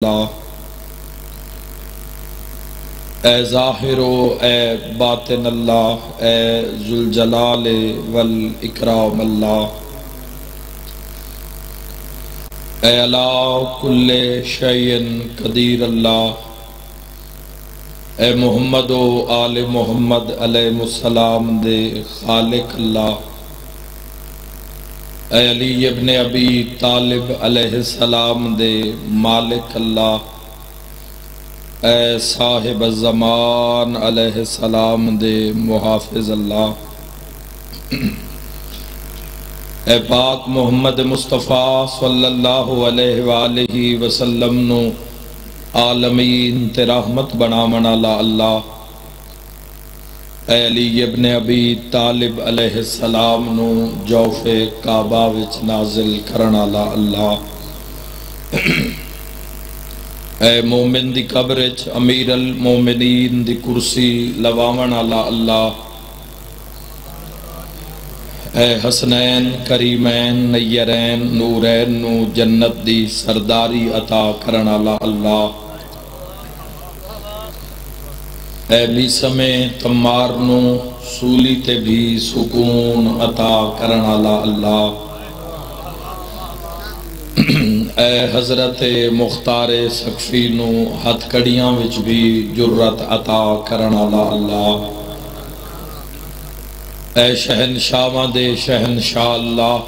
اللہ اے ظاہر و اے باطن اللہ اے ذوالجلال والاکرام اللہ اے علی کل شیء قدیر اللہ اے محمد و آل محمد علیہ السلام دے خالق اللہ اے علی ابن ابی طالب علیہ السلام دے مالک اللہ اے صاحب الزمان علیہ السلام دے محافظ اللہ اے پاک محمد مصطفیٰ صلی اللہ علیہ وآلہ وسلم نو عالمین تے رحمت بنا منالا اللہ اے علی ابن ابی طالب علیہ السلام نو جوف کعبہ وچ نازل کرنالا اللہ اے مومن دی قبرچ امیر المومنین دی کرسی لواونالا اللہ اے حسنین کریمین نیرین نورین نو جنت دی سرداری عطا کرنالا اللہ اے بیسم تمار نو سولی تے بھی سکون عطا کرنالا اللہ اے حضرت مختار سقفی نو ہتھ کڑیاں وچ بھی جرت عطا کرنالا اللہ اے شہنشاہاں دے شہنشاہ اللہ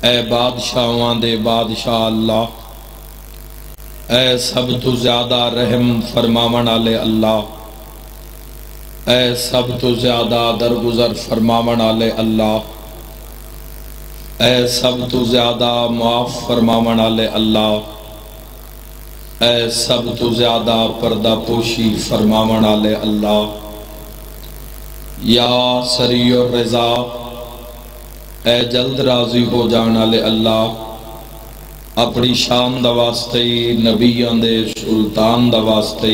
اے بادشاہاں دے بادشاہ اللہ اے سب تو زیادہ رحم فرماون والے اللہ اے سب تو زیادہ درگزر فرماون والے اللہ اے سب تو زیادہ معاف فرماون والے اللہ اے سب تو زیادہ پردہ پوشی فرماون والے اللہ یا سریع الرضا اے جلد راضی ہو جان والے اللہ اپنی شان دا واسطے نبیان دے سلطان دا واسطے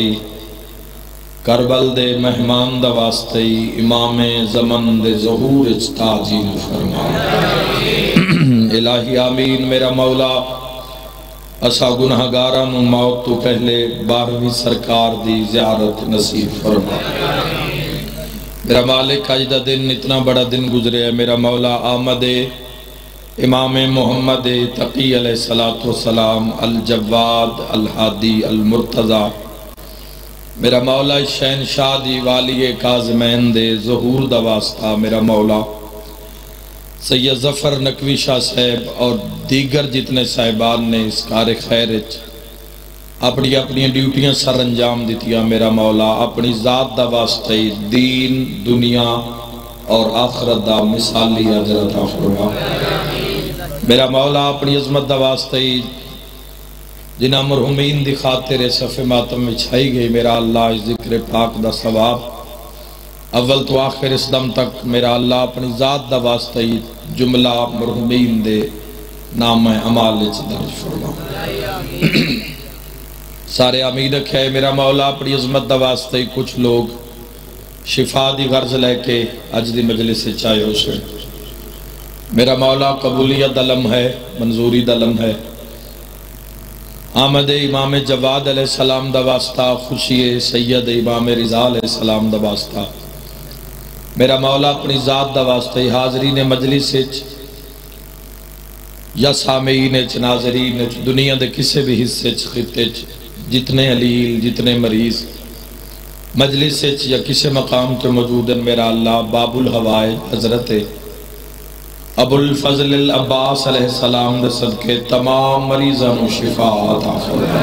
کربل دے مہمان دا واسطے امام زمن دے ظہور تاجیل فرما الہی آمین میرا مولا اسا گناہگاراں نو موت تو پہلے 12ویں سرکار دی زیارت نصیب فرما میرا مالک آج دا دن اتنا بڑا دن گزرے ہے میرا مولا آمد امام محمد تقی علیہ السلام الجواد الحادی المرتضی میرا مولا شہنشاہ دی والی کاظمین دے ظہور دا واسطہ میرا مولا سید ظفر نقوی شاہ صاحب اور دیگر جتنے صاحبان نے اس کار خیرچ اپنی اپنی ڈیوٹیاں سر انجام دیتیا میرا مولا اپنی ذات دا واسطہ دین دنیا اور آخرت دا مثالی اجر عطا فرما میرا مولا اپنی عظمت دا واسطہ جنہ مرحومین دی خاطر صف ماتم میں چھائی گئی میرا اللہ اس ذکر پاک دا ثواب اول تو آخر اس دم تک میرا اللہ اپنی ذات دا واسطہ جملہ مرحومین دے نام عمال درج فرما سارے امید رکھے میرا مولا اپنی عظمت دا واسطہ کچھ لوگ شفا دی غرض لے کے اج دی مجلس سے چاہے ہو سے میرا مولا قبولیت دلم ہے منظوری دلم ہے آمد امام جواد علیہ السلام دا واسطہ خوشی سید امام رضا علیہ السلام دا واسطہ میرا مولا اپنی ذات دا واسطہ حاضرین مجلس یا سامعین ناظرین دنیا دے کسے بھی حصے خطے جتنے علیل جتنے مریض مجلس یا کسے مقام تے موجود ہیں میرا اللہ باب الحوائے حضرت ابو الفضل العباس علیہ السلام دے صدقے تمام مریضاں نو شفا عطا فرما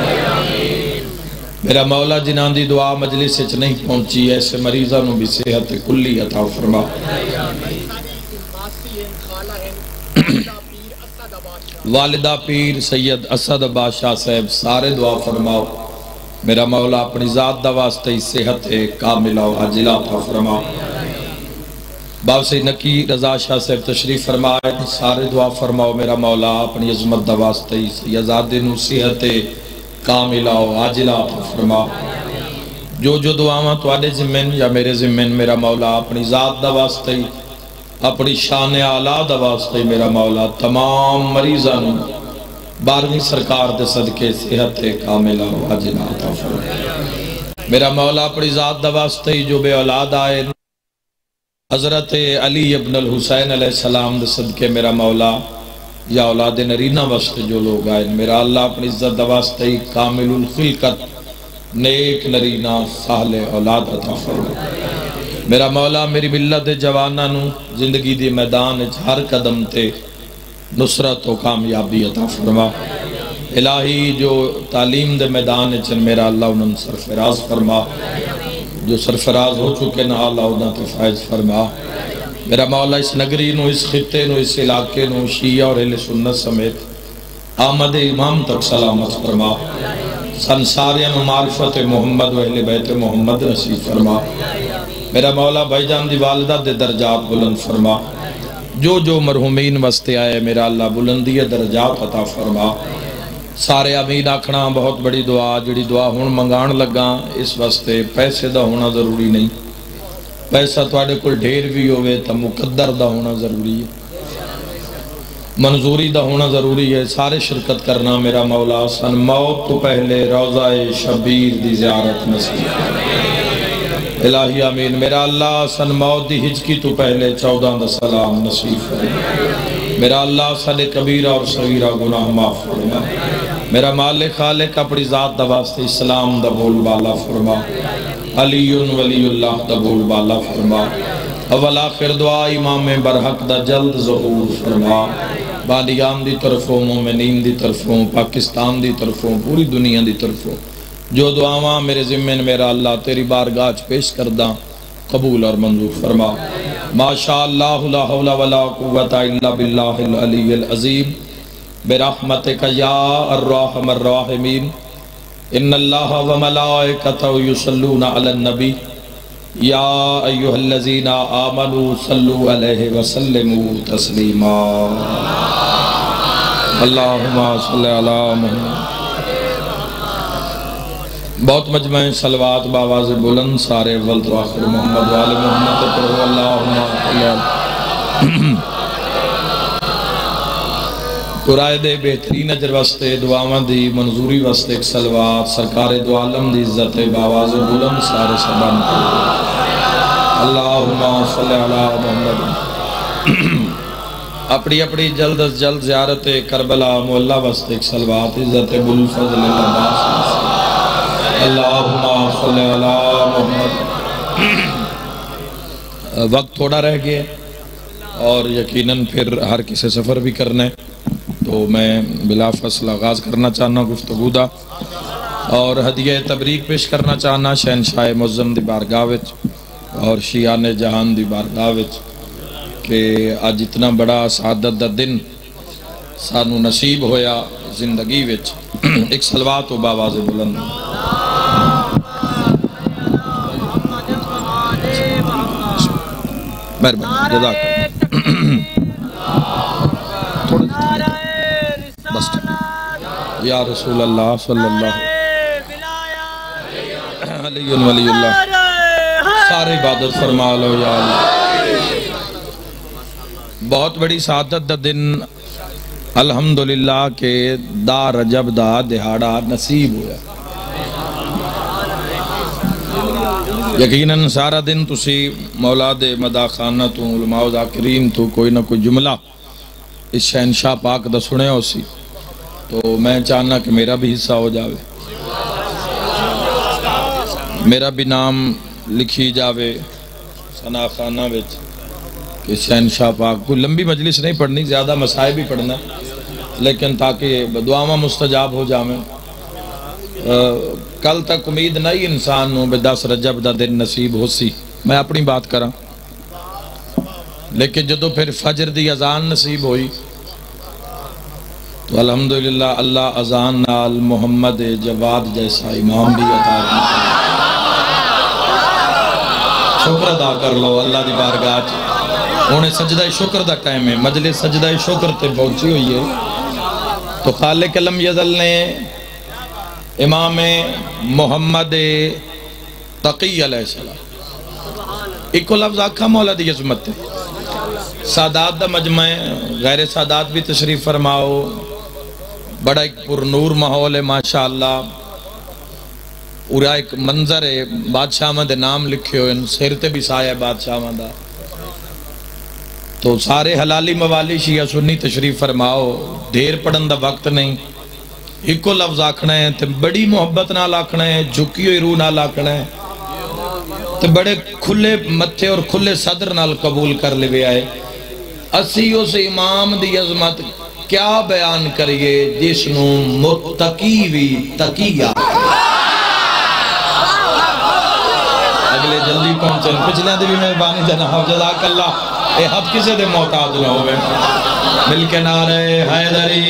میرا مولا جنہاں دی دعا مجلس وچ نہیں پہنچی ایسے مریضاں نو بھی صحت کلی عطا فرما والدہ پیر سید اسد بادشاہ صاحب سارے دعا فرماؤ میرا مولا اپنی ذات دا واسطہ صحت کاملہ و عاجلہ عطا فرما باب سے نکی رضا شاہ صاحب تشریف فرمائے سارے دعا فرماؤ میرا مولا اپنی عظمت دا واسطہ یزادی نو صحت کاملہ و عاجلہ عطا فرما جو دعاواں تو آدھے ذمین یا میرے ذمین میرا مولا اپنی ذات دا واسطہ اپنی شان اعلیٰ دا واسطہ میرا مولا تمام مریضاں 12ویں سرکار دے صدقے صحت کاملہ واجنہ عطا فرما۔ میرا مولا اپنی ذات دا واسطے ہی جو بے اولاد آئے حضرت علی ابن الحسین علیہ السلام دے صدقے میرا مولا یا اولاد نرینہ واسطے جو لوگ آئے میرا اللہ اپنی عزت دا واسطے ہی کامل الخلقت نیک نرینہ صالح اولاد عطا فرما۔ میرا مولا میری ملت جوانہ نو زندگی دی میدان ہر قدم تے نصرت و کامیابی عطا فرما۔ الہی جو تعلیم دے میدان چن میرا اللہ انہوں سرفراز فرما، جو سرفراز ہو چکے نہ اللہ انہوں تے فائز فرما۔ میرا مولا اس نگری نو، اس خطے نو، اس علاقے نو شیعہ اور اہل سنت سمیت آمد امام تک سلامت فرما۔ سنساریاں نو معرفت محمد و اہل بیت محمد نصیب فرما۔ میرا مولا بھائی جان دی والدہ دے درجات بلند فرما۔ جو مرحومین وستے آئے میرا اللہ بلندی درجات عطا فرما۔ سارے امین آکھنا بہت بڑی دعا، جڑی دعا ہون منگان لگا اس واسطے پیسے دا ہونا ضروری نہیں، پیسہ تواڈے کول ڈھیر بھی ہوئے تا مقدر دا ہونا ضروری ہے، منظوری دا ہونا ضروری ہے۔ سارے شرکت کرنا میرا مولا سن موت تو پہلے روضہ شبیر دی زیارت نصیب الہی آمین۔ میرا اللہ سن موت دی ہجکی تو پہلے 14 دا سلام نصیب فرما۔ میرا اللہ سن کبیرہ اور صغیرہ گناہ معاف فرما۔ میرا مالک خالق اپنی ذات دا واسطے اسلام دا بول بالا فرما۔ علی ولی اللہ دا بول بالا فرما۔ اول آخر دعا امام برحق دا جلد ظہور فرما۔ بانیان دی طرفوں، مومنین دی طرفوں، پاکستان دی طرفوں، پوری دنیا دی طرفوں جو دعاواں میرے ذمن میرا اللہ تیری بارگاہ پیش کردہ قبول اور منظور فرما۔ ماشاءاللہ لا حول ولا قوت الا باللہ العلی العظیم برحمتک یا الرحم الراحمین۔ ان اللہ و ملائکتہ یصلون علی النبی یا ایہا الذین آمنوا صلوا علیہ وسلموا تسلیما۔ اللہم صلی علی محمد۔ بہت مجمع صلوات باواز بلند سارے ولد و آخر محمد وآل محمد پر اللہم صلی علی قرآن دے بہترین اجر واسطے دعاواں دی منظوری واسطے ایک صلوات سرکار دو عالم دی عزت باواز بلند سارے سبان اللہم صلی علی محمد۔ اپنی اپنی جلد از جلد زیارت کربلا مولا واسطے ایک صلوات عزت بلفضل اللہ اللہم صلی علی محمد۔ وقت تھوڑا رہ گیا اور یقیناً پھر ہر کسی سفر بھی کرنا ہے تو میں بلا فاصلہ آغاز کرنا چاہنا گفتگو دا اور ہدیہ تبریک پیش کرنا چاہنا شہنشاہ معظم دی بارگاہ وچ اور شیعان جہان دی بارگاہ وچ کہ آج اتنا بڑا سعادت دا دن سانو نصیب ہویا زندگی وچ ایک صلوات و باواز بلند۔ مہربانی جزاک بس یا رسول اللہ صلی اللہ علیہ ولی اللہ سارے عبادت فرما لو یا اللہ۔ بہت بڑی سعادت دا دن الحمدللہ کہ دا رجب دا دہاڑا نصیب ہویا۔ یقیناً سارا دن تسی مولا دے مداح خانہ تو علماء و ذاکرین تو کوئی نہ کوئی جملہ اس شہنشاہ پاک دا سنے ہو سی تو میں چاہنا کہ میرا بھی حصہ ہو جاوے، میرا بھی نام لکھی جاوے ثنا خانہ وچ کہ شہنشاہ پاک کوئی لمبی مجلس نہیں پڑھنی، زیادہ مسائل بھی پڑھنا لیکن تاکہ دعاواں مستجاب ہو جاویں۔ کل تک امید نہیں انسان نو بے 10 رجب دا دن نصیب ہو سی، میں اپنی بات کراں لیکن جدو پھر فجر دی اذان نصیب ہوئی تو الحمدللہ اللہ اذان نال محمد جواد جیسا امام بھی عطا فرمائے۔ شکر ادا کر لو اللہ دی بارگاہ چ، انہیں سجدہ شکر دا ٹائم ہے، مجلس سجدہ شکر تے پہنچی ہوئی ہے تو خالق لم یزل نے امام محمد تقی علیہ السلام ایک لفظ آکھا مولا دی عظمت ہے۔ سادات دا مجمع غیر سادات بھی تشریف فرماؤ، بڑا ایک پر نور ماحول ہے ماشاءاللہ. پورا ایک منظر ہے. بادشاہ دے نام لکھے ہوئے سر تے بھی سایہ بادشاہ دا. تو سارے حلالی موالی شیعہ سنی تشریف فرماؤ. دیر پڑھن دا وقت نہیں. ایک لفظ آکھنا ہے تے بڑی محبت نال آکھنا ہے, جھکی ہوئی روح نال آکھنا ہے تے بڑے کھلے متھے اور کھلے صدر نال قبول کر لے آئے. اسی اس امام دی عظمت کیا بیان کریے جس نو متقی وی تقیہ. اگلے جلدی پہنچے پچھلے دی بھی مہربانی جناب جزاک اللہ. اے حد کسے دے محتاج نہ ہوئے. مل کے نعرہ حیدری.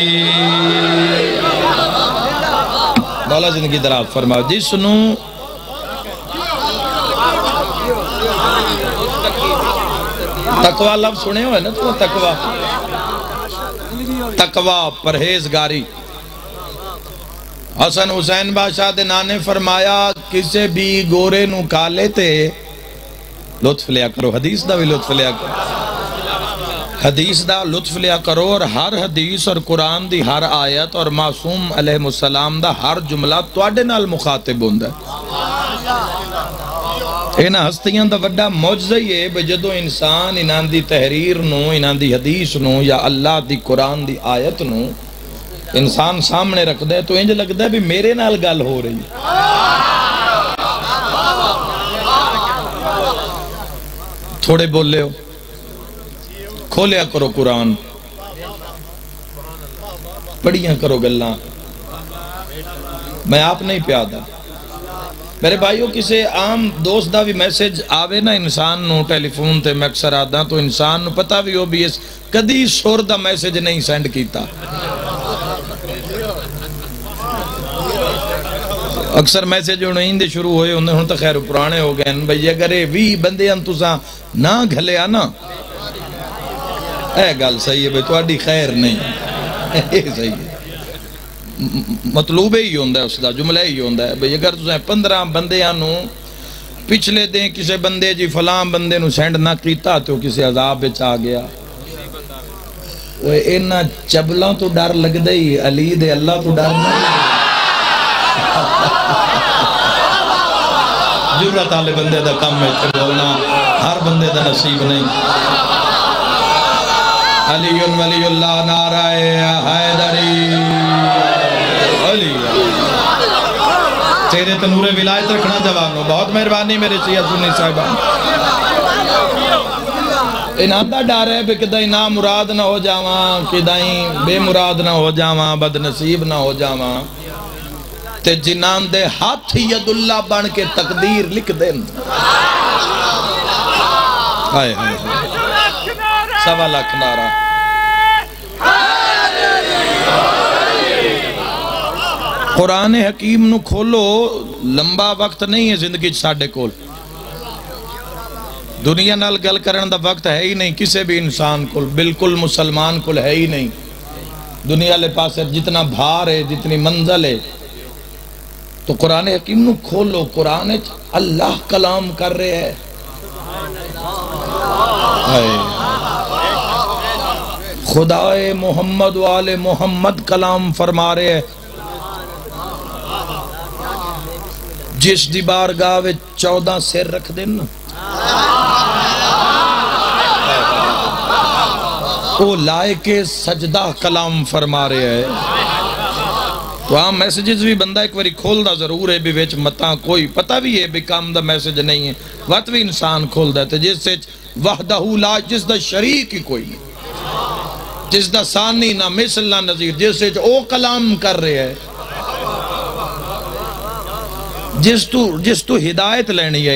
مولا زندگی دراز فرماؤ. جس نو تقوی لفظ سنے ہوئے نا تو تقوی پرہیزگاری. حسن حسین بادشاہ دے نانے فرمایا کسے بھی گورے نو کالے تے لطف لیا کرو. حدیث دا بھی لطف لیا کرو. حدیث دا لطف لیا کرو. اور ہر حدیث اور قرآن دی ہر آیت اور معصوم علیہ السلام دا ہر جملہ تواڈے نال مخاطب ہوندا ہے. اینا ہستیاں دا وڈا معجزہ ہی ہے بے جدو انسان انہاں دی تحریر نو, انہاں دی حدیث نو یا اللہ دی قرآن دی آیت نو انسان سامنے رکھ دے تو انج لگتا ہے بھی میرے نال گل ہو رہی. تھوڑے بولے ہو کھولیا کرو قرآن, پڑھیاں کرو گلاں. میں آپ نہیں پیادا میرے بھائیوں. کسے عام دوست دا بھی میسیج آوے نا انسان نو ٹیلی فون تے میں اکثر آدھا تو انسان نو پتہ بھی ہو بھی اس کدی سور دا میسیج نہیں سینڈ کیتا. اکثر میسیج انہیں دے شروع ہوئے انہوں تو خیر پرانے ہو گئے بھئی اگر وی بندے ہم تساں نہ گھلے آنا اے گل صحیح ہے بھئی تو آڈی خیر نہیں. اے صحیح ہے. مطلوب ہی ہوندہ ہے اس دا جملہ ہی ہوندہ ہے بھئی اگر تساں 15 بندے آنوں پچھلے دیں کسے بندے جی فلاں بندے نو سینڈ نہ کیتا تو کسے عذاب بچ آ گیا. وہ اینا چبلاں تو ڈر لگ دئی علی دے اللہ تو ڈر نہیں. جرت آلے بندے دا کم ہے بولنا, ہر بندے دا نصیب نہیں. علی ولی اللہ نعرہ حیدری. علی تیرے تنور ولایت رکھنا جوانوں. بہت مہربانی میرے شیعہ سنی صاحبان. انہاں دا ڈر ہے کہ کدائیں نا مراد نہ ہو جاواں, کدائیں بے مراد نہ ہو جاواں, بد نصیب نہ ہو جاواں. تے جنان دے ہاتھ ید اللہ بن کے تقدیر لکھ دیں. آئے آئے سوا لاکھ نعرہ. قرآن حکیم نو کھولو. لمبا وقت نہیں ہے زندگی ساڑھے کول. دنیا نال گل کرن دا وقت ہے ہی نہیں کسے بھی انسان کول, بالکل مسلمان کول ہے ہی نہیں. دنیا لے پاس جتنا بھار ہے, جتنی منزل ہے, تو قرآن حکیم نو کھولو. قرآن اللہ کلام کر رہے ہیں. خدائے محمد والے محمد کلام فرما رہے ہیں. جس دی بارگاہ وچ 14 سر رکھ دینا وہ لائق سجدہ کلام فرما رہے ہیں. تو عام میسیجز بھی بندہ ایک واری کھول دا ضرور ہے بھی ویچ متاں کوئی پتہ بھی ہے بھی کام دا میسیج نہیں ہے وقت بھی انسان کھول دا ہے جس سے وحدہ لا جس دا شریک ہی کوئی نہیں, جس دا ثانی نہ مثل نہ نظیر, جس سے او کلام کر رہے ہیں, جس تو ہدایت لینی ہے,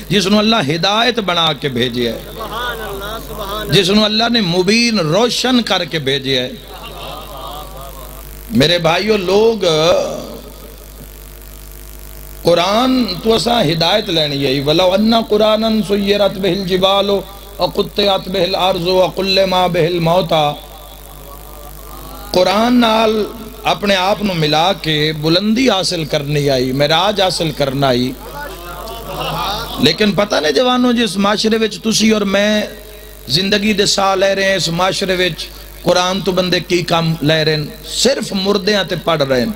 جس نو اللہ ہدایت بنا کے بھیجے ہے, جس نو اللہ نے مبین روشن کر کے بھیجے ہے. میرے بھائیو لوگ قرآن تو اسا ہدایت لینی ہے. وَلَوْ أَنَّ قُرْآنًا سُيِّرَتْ بِهِ الْجِبَالُ وَقُطِّعَتْ بِهِ الْأَرْضُ وَقُلِّمَا بِهِ الْمَوْتَى. قرآن نال اپنے آپ نو ملا کے بلندی حاصل کرنی آئی, معراج حاصل کرنا آئی. لیکن پتہ نہیں جوانوں جس معاشرے وچ تسی اور میں زندگی دے سال لے رہے ہیں, اس معاشرے وچ قرآن تو بندے کی کام لے رہے ہیں، صرف مردیاں تے پڑھ رہے ہیں۔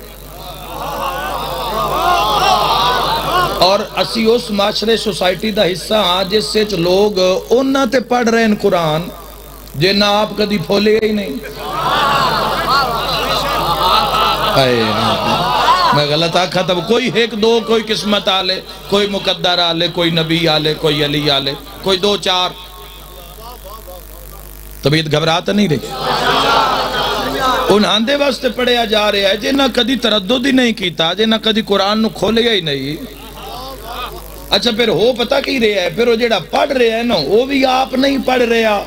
اور اسی اس معاشرے سوسائٹی دا حصہ ہاں جس سے لوگ انہاں تے پڑھ رہے ہیں قرآن جنہ آپ کدی پھولے ہی نہیں۔ میں غلط آکھا تھا، کوئی ایک دو، کوئی قسمت آلے، کوئی مقدر آلے، کوئی نبی آلے، کوئی علی آلے، کوئی دو چار، طبیعت گھبراتا نہیں رہی۔ ان آندے واسطے پڑھیا جا رہے ہیں جنہ کدی تردد ہی نہیں کیتا، جنہ کدی قرآن نو کھولیا ہی نہیں۔ اچھا پھر ہو پتا کی رہے ہے، پھر وہ جیڑا پڑھ رہے ہیں نا وہ بھی آپ نہیں پڑھ رہے ہیں۔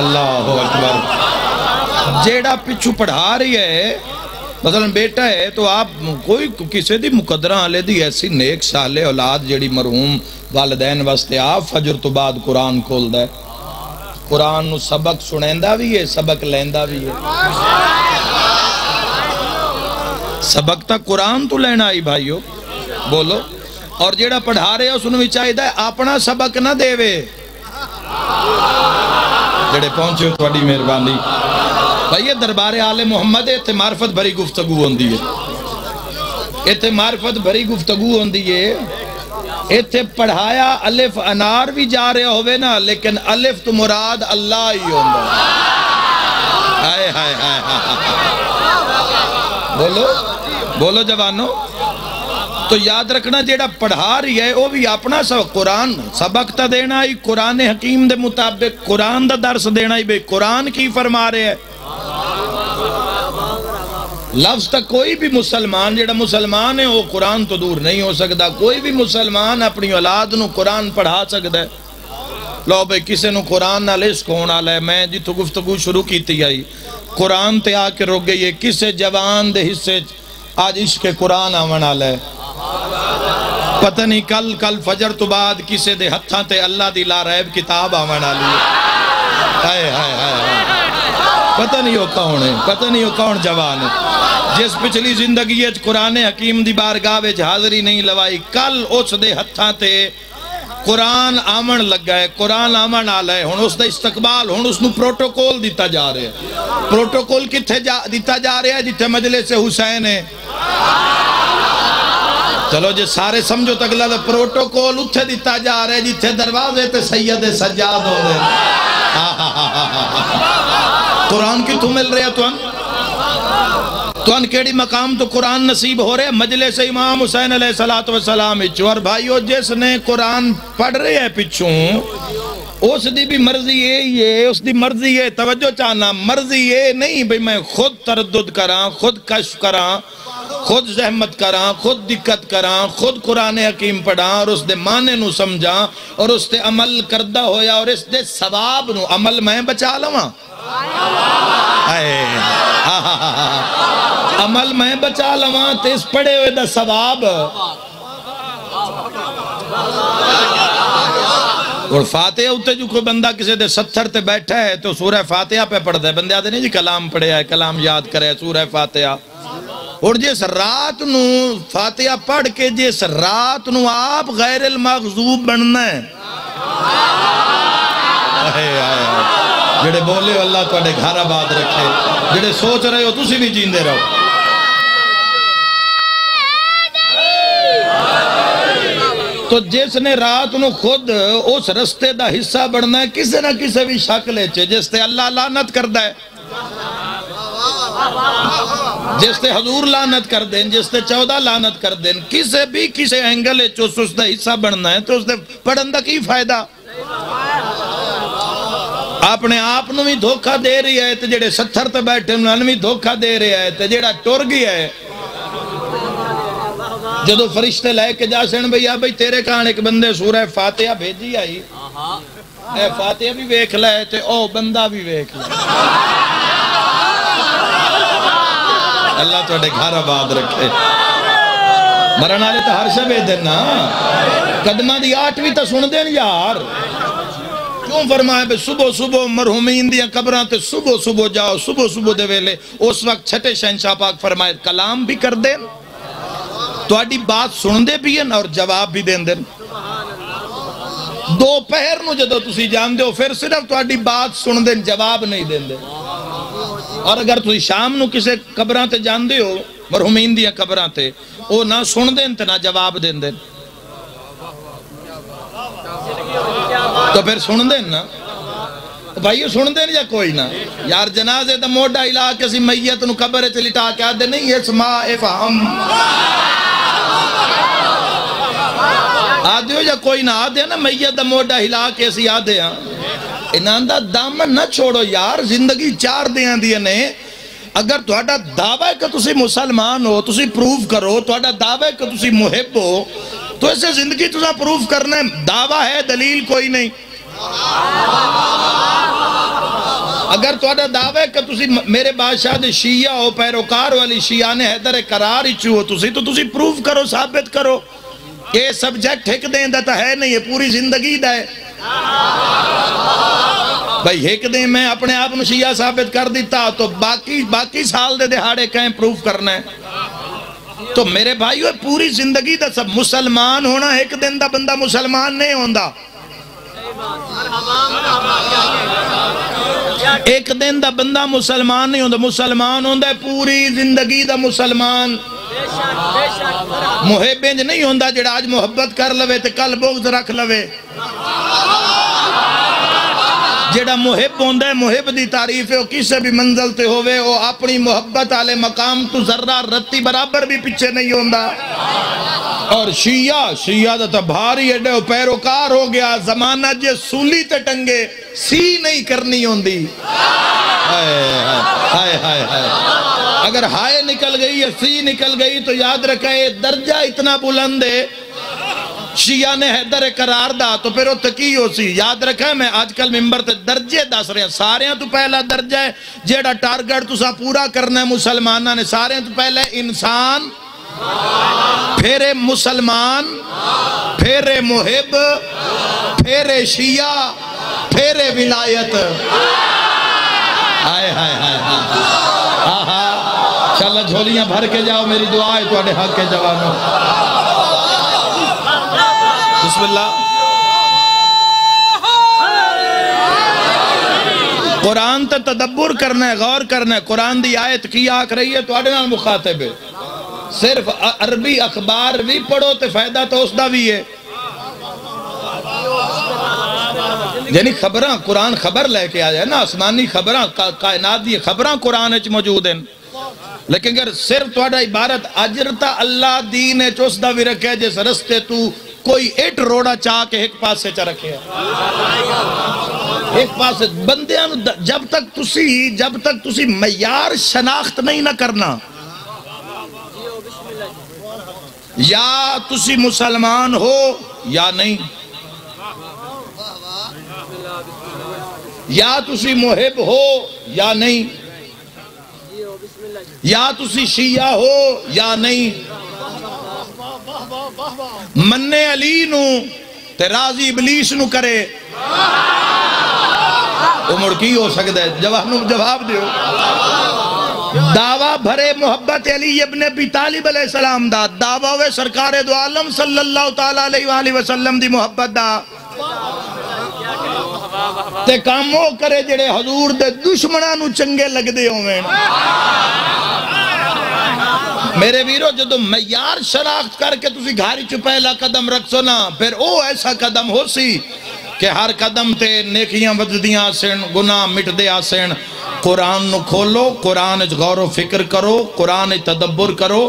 اللہ اکبر۔ جیڑا پچھو پڑھا رہی ہے، مثلا بیٹا ہے تو آپ کوئی کسی دی مقدرہ آلے دی ایسی نیک صالح اولاد جیڑی مرحوم والدین واسطے آپ فجر تو بعد قرآن کھول دے، قرآن نو سبق سنیندہ بھی ہے، سبق لیندہ بھی ہے۔ سبق تا قرآن تو لینا آئی بھائیو بولو، اور جیڑا پڑھا رہے ہیں اس نے چاہیے ہے اپنا سبق نہ دے وے۔ جڑے پہنچے ہو تھوڑی مہربانی بھائی، دربار آل محمد اتھے معرفت بھری گفتگو ہوندی ہے، اتھے معرفت بھری گفتگو ہوندی ہے۔ اتھے پڑھایا الف انار بھی جا رہے ہوئے نا، لیکن الف تو مراد اللہ ہی ہوندہ۔ ہائے ہائے ہائے بولو بولو جوانو، تو یاد رکھنا جیڑا پڑھا رہی ہے وہ بھی اپنا قرآن سبق تا دینا ہی، قرآن حکیم دے مطابق قرآن دا درس دینا ہی، بے قرآن کی فرما رہے ہے۔ لفظ تک کوئی بھی مسلمان جیڑا مسلمان ہے وہ قرآن تو دور نہیں ہو سکتا، کوئی بھی مسلمان اپنی اولاد نو قرآن پڑھا سکتا ہے۔ لو بھئی کسے نو قرآن نہ لے سکون آلہ ہے، میں جی تو گفتگو شروع کیتی آئی قرآن تے آ کے رک گئی ہے، کسے جوان دے حصے آج عشق قرآن آون آلہ ہے، پتہ نہیں کل فجر تو بعد کسے دے ہتھاں تے اللہ دی لا ریب کتاب آون آلی ہے۔ ہائے ہائے ہائے، پتہ نہیں ہو کون ہے، پتہ نہیں ہو کون جوان ہے جس پچھلی زندگی قرآن حکیم دی بارگاہ وچ حاضری نہیں لوائی، کل اس دے ہتھاں تے قرآن آمن لگا ہے، قرآن آمن آلہ ہے، ہن اس دا استقبال، ہن اس نو پروٹوکول دیتا جا رہے ہیں۔ پروٹوکول کتھے دیتا جا رہے ہیں؟ جتھے مجلس حسین ہے۔ چلو جی سارے سمجھو تک لگا پروٹوکول اتھے دیتا جا رہے ہیں جتھے دروازے تے سید سجاد ہو رہے ہیں۔ قرآن کی تو مل رہے ہیں تو ان کیڑی مقام تو قرآن نصیب ہو رہے ہیں مجلس امام حسین علیہ السلام اچھو، اور بھائیو جس نے قرآن پڑھ رہے ہیں پچھوں اس دی بھی مرضی یہ اس دی مرضی ہے، توجہ چاہنا، مرضی یہ نہیں بھئی میں خود تردد کراں، خود کشف کراں، خود زحمت کراں، خود دقت کراں، خود قرآن حکیم پڑھاں اور اس دے معنی نو سمجھاں اور اس تے عمل کردہ ہویا اور اس دے ثواب نو عمل میں بچا لواں، عمل میں بچا لواں تے اس پڑھے ہوئے دا ثواب۔ اور فاتحہ ہوتے جو کوئی بندہ کسی دے 70 تے بیٹھا ہے تو سورہ فاتحہ پہ پڑھ دے، بندے آتے نہیں جی کلام پڑھے ہے، کلام یاد کرے سورہ فاتحہ، اور جس رات نو فاتحہ پڑھ کے جس رات نو آپ غیر المغضوب بننا ہے، جڑے بولے اللہ تو اڈے گھر آباد رکھے، جڑے سوچ رہے ہو تسی بھی جیندے رہو۔ تو جس نے رات نو خود اس رستے دا حصہ بڑھنا ہے کسے نہ کسے بھی شکلے چھے، جس تے اللہ لعنت کر دے، جس تے حضور لعنت کر دیں، جس تے 14 لعنت کر دیں، کسے بھی کسے اینگلے چوس اس دا حصہ بڑھنا ہے تو اس تے پڑھن دا کی فائدہ؟ اپنے آپ نو بھی دھوکہ دے رہی ہے تو جڑے 70 تے بیٹھے انہوں بھی دھوکہ دے رہی ہے تو جڑا ٹر گیا ہے جدو فرشتے لے کے جا سن بھئی تیرے کان ایک بندے سورہ فاتحہ بھیجی آئی، اے فاتحہ بھی ویکھ لائے تے او بندہ بھی ویکھ لائے، اللہ تو اڈے گھر آباد رکھے، مرن آلے تو ہر شبے دینا قدمہ دی 8ویں تا سن دین یار، کیوں فرمائے بے صبح مرحومین دیاں قبران تے صبح جاؤ، صبح دے ویلے، اس وقت چھٹے شہنشاہ پاک فرمائے کلام بھی کر دیں تو آڈی بات سن دے بھی ہیں اور جواب بھی دیں دیں، دو پہر نو جدو تسی جان دے ہو پھر صرف تو اڈی بات سن دیں جواب نہیں دیں دے اور اگر تسی شام نو کسے قبران تے جان دے ہو مرحومین دیا قبران تے او نہ سن دیں تے نہ جواب دیں دیں تو پھر سن دیں نا بھائیو سن دیں یا کوئی نہ یار جنازے دا موڑا ہلا کے سی میت نو قبر چ لٹا کے آدھے نہیں اسماء افہم آدھے ہو یا کوئی نہ آدھے نا میت دا موڑا ہلا کے سی آدھے ہاں انہاں دا دامن نہ چھوڑو یار زندگی چار دیاں دیا نے اگر تہاڈا دعویٰ ہے کہ تسی مسلمان ہو تسی پروف کرو تہاڈا دعویٰ ہے کہ تسی محب ہو تو اسے زندگی تسا پروف کرنا ہے دعویٰ ہے دلیل کوئی نہیں اگر دعویٰ ہے کہ تسی میرے بادشاہ دے شیعہ ہو پیروکار والی شیعہ نے حیدر قرار ہی چو تسی تو تسی پروف کرو ثابت کرو یہ سبجیکٹ ہک دیں دا تا ہے نہیں یہ پوری زندگی دا ہے بھائی ہک دیں میں اپنے آپ نے شیعہ ثابت کر دیتا تو باقی سال دے دہاڑے کہیں پروف کرنا ہے تو میرے بھائیو پوری زندگی دا سب مسلمان ہونا ایک دن دا بندہ مسلمان نہیں ہوندہ ایک دن دا بندہ مسلمان نہیں ہوندہ مسلمان ہوندہ ہے پوری زندگی دا مسلمان محبینج نہیں ہوندہ جڑا آج محبت کر لوے تے کل بغض رکھ لوے جڑا محب ہوندہ ہے محب دی تعریف ہے وہ کسے بھی منزل تے ہوئے وہ اپنی محبت آلے مقام تو ذرہ رتی برابر بھی پچھے نہیں ہوندہ اور شیعہ دا تا بھاری اڈے وہ پیروکار ہو گیا زمانہ جے سولی تے ٹنگے سی نہیں کرنی ہوندی اگر ہائے نکل گئی یا سی نکل گئی تو یاد رکھے درجہ اتنا بلند ہے شیعہ نے حیدر قرار دا تو پھر وہ تکی ہو سی یاد رکھے میں آج کل ممبر تے درجے دس رہے ہیں سارے ہیں تو پہلا درجہ ہے جیڑا ٹارگٹ تو سا پورا کرنا ہے مسلمانہ نے سارے ہیں تو پہلے انسان پھر مسلمان پھر محب پھر شیعہ پھر ولایت آئے چلہ جھولیاں بھر کے جاؤ میری دعا ہے تو اڈے حق کے جوانوں بسم اللہ قرآن تے تدبر کرنا ہے غور کرنا ہے قرآن دی آیت کی آکھ رہی ہے تو اڈے نال مخاطب ہے صرف عربی اخبار بھی پڑھو تے فائدہ تو اس دا بھی ہے یعنی خبراں قرآن خبر لے کے آیا ہے نا آسمانی خبراں کائنات دی خبراں قرآن اچھ موجود ہیں لیکن اگر صرف توڑا عبارت اجرتا اللہ دین چوس دا بھی رکھے جس رستے تو کوئی ایٹ روڑا چاہ کے ایک پاس سے چاہ رکھے ایک پاس سے بندیاں جب تک تسی معیار شناخت نہیں نہ کرنا یا تسی مسلمان ہو یا نہیں یا تسی محب ہو یا نہیں یا تسی شیعہ ہو یا نہیں مننے علی نو تے راضی ابلیس نو کرے عمر کی ہو سکتا ہے جواب دیو دعویٰ بھرے محبت علی ابن ابی طالب علیہ السلام دا دعویٰ ہوئے سرکار دو عالم صلی اللہ تعالیٰ علیہ وآلہ وسلم دی محبت دا تے کاموں کرے جڑے حضور دے دشمنہ نو چنگے لگ دے ہوئے میرے ویرو جدو معیار شناخت کر کے تسی گھاری چو پہلا قدم رکھ سونا پھر او ایسا قدم ہو سی کہ ہر قدم تے نیکیاں وجدیاں آسین گناہ مٹ دے آسین قرآن نو کھولو قرآن غور و فکر کرو قرآن تدبر کرو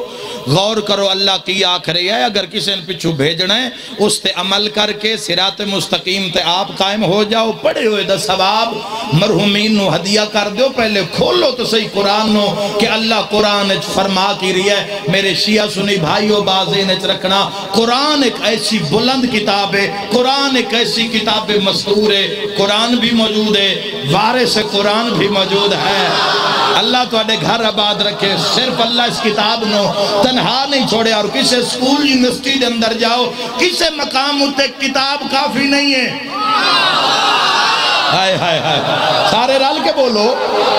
غور کرو اللہ کی آکھ رہی ہے اگر کسی نے پچھو بھیجنا ہے اس تے عمل کر کے صراط مستقیم تے آپ قائم ہو جاؤ پڑھے ہوئے دا ثواب مرحومین نو ہدیہ کر دیو پہلے کھولو تو صحیح قرآن نو کہ اللہ قرآن فرما کی رہی ہے میرے شیعہ سنی بھائیو بازین رکھنا قرآن ایک ایسی بلند کتاب ہے قرآن ایک ایسی کتاب مستور ہے قرآن بھی موجود ہے وارث قرآن بھی موجود ہے اللہ تو اڈے گھر آباد رکھے صرف اللہ اس کتاب نو تنہا نہیں چھوڑے اور کسے سکول یونیورسٹی دے اندر جاؤ کسے مقام ہوتے کتاب کافی نہیں ہے ہائے ہائے ہائے سارے رل کے بولو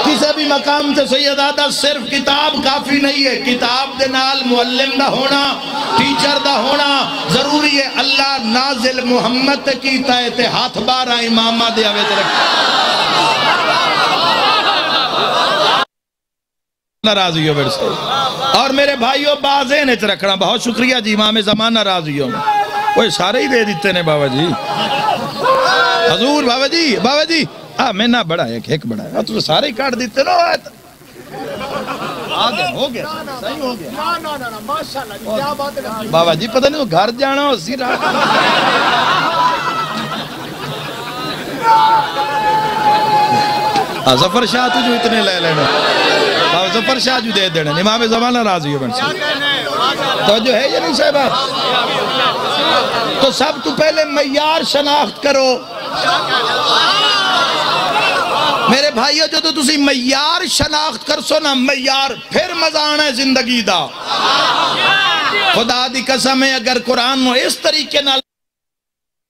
کسی بھی مقام تے سید آدھا صرف کتاب کافی نہیں ہے کتاب دے نال معلم دا ہونا ٹیچر دا ہونا ضروری ہے اللہ نازل محمد کی تے ہاتھ بارہ امامہ دے آوے تے رکھا ناراضی ہو برسے اور میرے بھائیوں بازین اچھ رکھنا بہت شکریہ جی امام زمان ناراضی ہو وہ سارے ہی دے دیتے نے بابا جی حضور بابا جی میں نہ بڑا ہے ایک بڑا ہے تو سارے ہی کاٹ دیتے نا آگے ہو گیا صحیح ہو گیا بابا جی پتہ نہیں تو گھر جانا ہو سی رہا ظفر شاہ تو جو اتنے لے لینا بابا ظفر شاہ جو دے دینا امام زمانہ راضی ہو بنسی تو جو ہے یہ نہیں صاحبہ تو سب تو پہلے معیار شناخت کرو میرے بھائیو جو تو تسی معیار شناخت کر سو نا معیار پھر مزان ہے زندگی دا خدا دی قسم ہے اگر قرآن نو اس طریقے نہ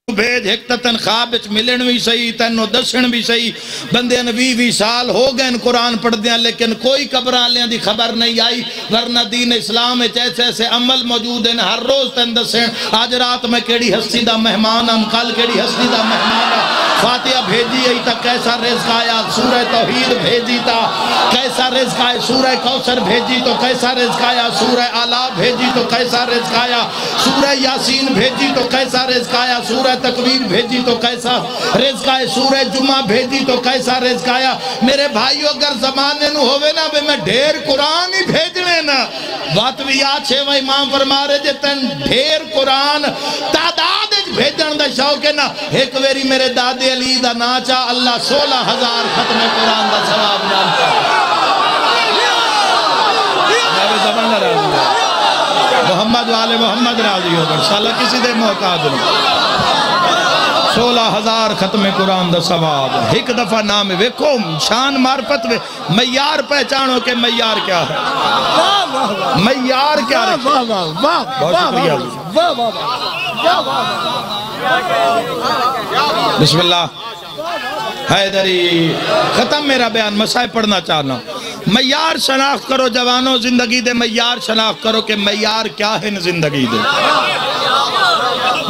بھیج ایک تنخواہ بچ ملن بھی صحیح تینو دسن بھی صحیح بندے 20 سال ہو گئے ان قرآن پڑھ دیا لیکن کوئی قبران لیاں دی خبر نہیں آئی ورنہ دین اسلام ایسے ایسے عمل موجود ہیں ہر روز تین دسن آج رات میں کیڑی ہستی دا مہمان ہم کل کیڑی ہستی دا مہمان فاتحہ بھیجی ہے تا کیسا رزق آیا سورہ توحید بھیجی تا کیسا رزق آیا سورہ کوثر بھیجی تو کیسا رزق آیا سورہ آلا بھیجی تو کیسا رزق آیا سورہ یاسین بھیجی تو کیسا رزق آیا سورہ تکویر بھیجی تو کیسا رزق آیا سورہ جمعہ بھیجی تو کیسا رزق آیا میرے بھائیو اگر زمانے نو ہوئے نا بے میں ڈھیر قرآن ہی بھیجنے نا بات بھی یاد چھے وہ امام فرما رہے جتن ڈھیر قرآن تعداد بھیجن دا شوق ہے نا ایک ویری میرے دادے علی دا ناچا اللہ 16,000 ختم قرآن دا ثواب نامتا میرے زمانہ راضی ہو محمد والے محمد راضی ہو برسالہ کسی دے موقع دن 16,000 ختم قرآن دا ثواب ایک دفعہ نام ویکھو شان معرفت میں معیار پہچانو کہ معیار کیا ہے معیار کیا ہے بہت شکریہ بسم اللہ حیدری ختم میرا بیان مسائل پڑھنا چاہنا معیار شناخت کرو جوانوں زندگی دے معیار شناخت کرو کہ معیار کیا ہے زندگی دے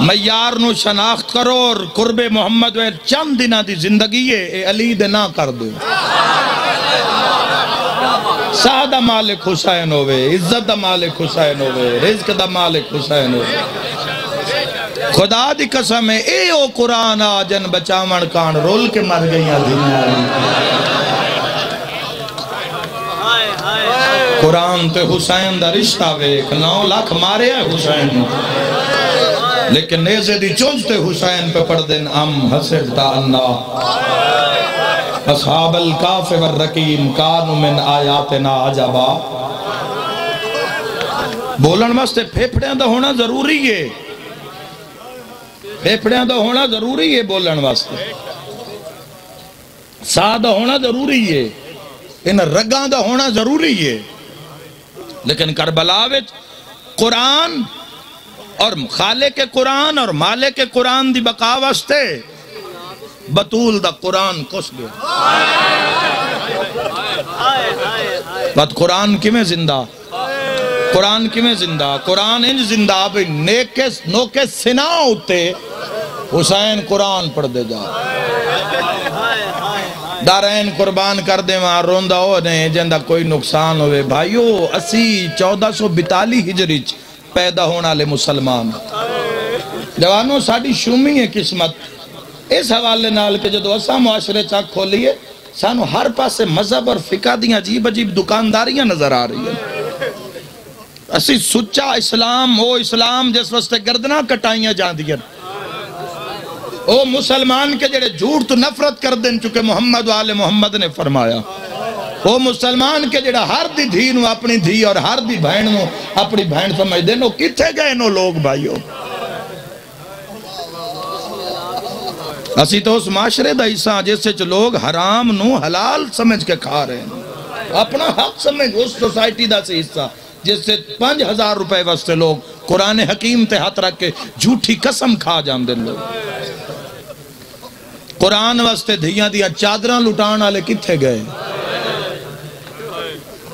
معیار نو شناخت کرو اور قرب محمد وے چند دنہ دی زندگی ہے اے علی دے نہ کر دو سادہ مالک حسین ہوئے عزت دا مالک حسین ہوئے رزق دا مالک حسین ہوئے خدا دی قسم ہے اے او قرآن آجن بچامن کان رول کے مر گئیاں دنیا قرآن تے حسین دا رشتہ ویک 9 لاکھ مارے ہیں حسین لیکن نیزے دی چونجتے حسین پہ پڑھ دن ام حسبتا اللہ اصحاب الکاف والرقیم کانو من آیاتنا عجبا بولن واسطے پھیپڑیاں دا ہونا ضروری ہے پھیپڑیاں دا ہونا ضروری ہے بولن واسطے سادہ ہونا ضروری ہے ان رگاں دا ہونا ضروری ہے لیکن کربلا وچ قرآن اور خالق قرآن اور مالک قرآن دی بقا واسطے بطول دا قرآن کس گیا بات قرآن کی میں زندہ قرآن کی میں زندہ قرآن انج زندہ بھی نوکے سنا ہوتے حسین قرآن پڑھ دے جا دارین قربان کر دے وہاں روندہ ہو نہیں جندہ کوئی نقصان ہوئے بھائیو اسی 1442 ہجری پیدا ہونا لے مسلمان جوانوں ساڑی شومی ہے قسمت اس حوالے نال کے جدو اسا معاشرے چاک کھولیے سانو ہر پاس سے مذہب اور فقہ دیاں عجیب عجیب دکانداریاں نظر آ رہی ہیں اسی سچا اسلام وہ اسلام جس واسطے گردنا کٹائیاں جان دیا او مسلمان کے جڑے جھوٹ تو نفرت کر دیں چکے محمد والے محمد نے فرمایا او مسلمان کے جڑا ہر دی دھینو اپنی دھی اور ہر دی بہنوں اپنی بہن سمجھ دینو کتھے گئے نو لوگ بھائیو اسی تو اس معاشرے دا حصہ جس سے جو لوگ حرام نو حلال سمجھ کے کھا رہے ہیں اپنا حق سمجھ اس سوسائٹی دا سے حصہ جس سے 5,000 روپے واسطے لوگ قرآن حکیم تے ہاتھ رکھ کے جھوٹی قسم کھا جان دیں لوگ قرآن واسطے دھیاں دیا چادراں لٹان والے کتھے گئے؟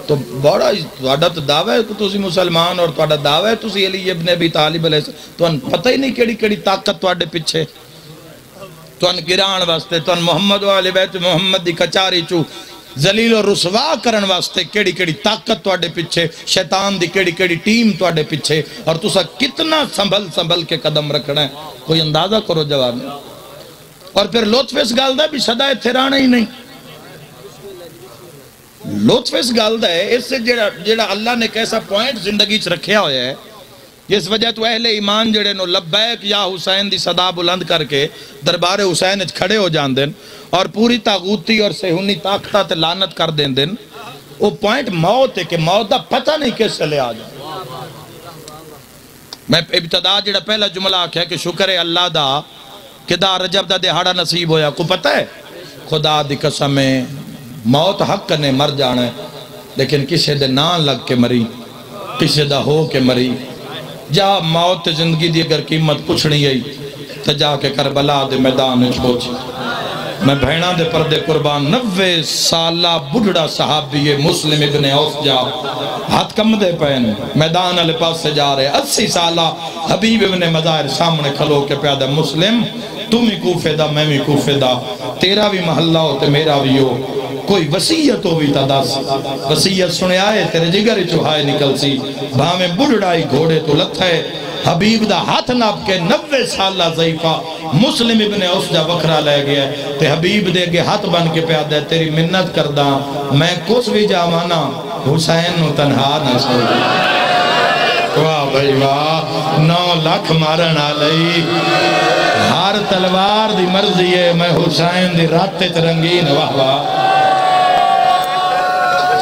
تو بڑا تہاڈا تو دعویٰ ہے کہ تسی مسلمان اور تہاڈا دعویٰ ہے تسی علی ابن ابی طالب علیہ السلام، تو پتہ ہی نہیں کیڑی کیڑی طاقت تہاڈے پیچھے، تو گران واسطے، تو محمد و آل بیت محمد دی کچاری چو ذلیل و رسوا کرن واسطے کیڑی کیڑی طاقت تواڈے پیچھے، شیطان دی کیڑی کیڑی ٹیم تواڈے پیچھے، اور تسا کتنا سنبھل کے قدم رکھنا ہے، کوئی اندازہ کرو جواب میں۔ اور پھر لطف اس گل دا بھی صدا ایتھے رہنا ہی نہیں، لطف اس گل دا ہے، اس سے جڑا اللہ نے کیسا پوائنٹ زندگی چ رکھیا ہویا ہے، جس وجہ تو اہل ایمان جڑے نو لبیک یا حسین دی صدا بلند کر کے دربار حسین کھڑے ہو جان دن اور پوری طاغوتی اور صہیونی طاقتہ تے لعنت کر دین دن، وہ پوائنٹ موت ہے کہ موت دا پتہ نہیں کس سے لے آ جائے۔ میں ابتدا جڑا پہلا جملہ آکھیا کہ شکر ہے اللہ دا کہ دا رجب دا دہاڑا نصیب ہویا، کو پتہ ہے خدا دی قسم ہے موت حق نے مر جانا ہے، لیکن کسے دے نان لگ کے مری، کسے دا ہو کے مری۔ جا موت زندگی دی اگر قیمت پوچھنی ہے تو جا کے کربلا دے میدان وچ پہنچ۔ میں بھیڑاں دے پردے قربان 90 سالہ بڑھڑا صحابی مسلم ابن اوف جا ہاتھ کم دے پہن میدان علی پاس سے جا رہے 80 سالہ حبیب ابن مظاہر سامنے کھلو کے پیادہ مسلم تم ہی کوفے دا میں بھی کوفے دا، تیرا بھی محلہ ہو تے میرا بھی ہو، کوئی وسیعت ہو بھی تا دس، وسیعت سنے آئے تیرے جگر چوہائے نکل سی، بھامیں بڑھڑائی گھوڑے تو لت ہے، حبیب دا ہاتھ ناب کے 90 سالہ ضعیفہ مسلم ابن اوف جا وکرہ لے گیا ہے، تے حبیب دے گے ہاتھ بن کے پیادہ ہے تیری منت کردہ میں کس بھی جامانا حسین نو تنہا نہ سو واہ بھائی واہ 9 لاکھ مارن آلئی ہر تلوار دی مرضی ہے میں حسین دی راتے ترنگین واہ واہ۔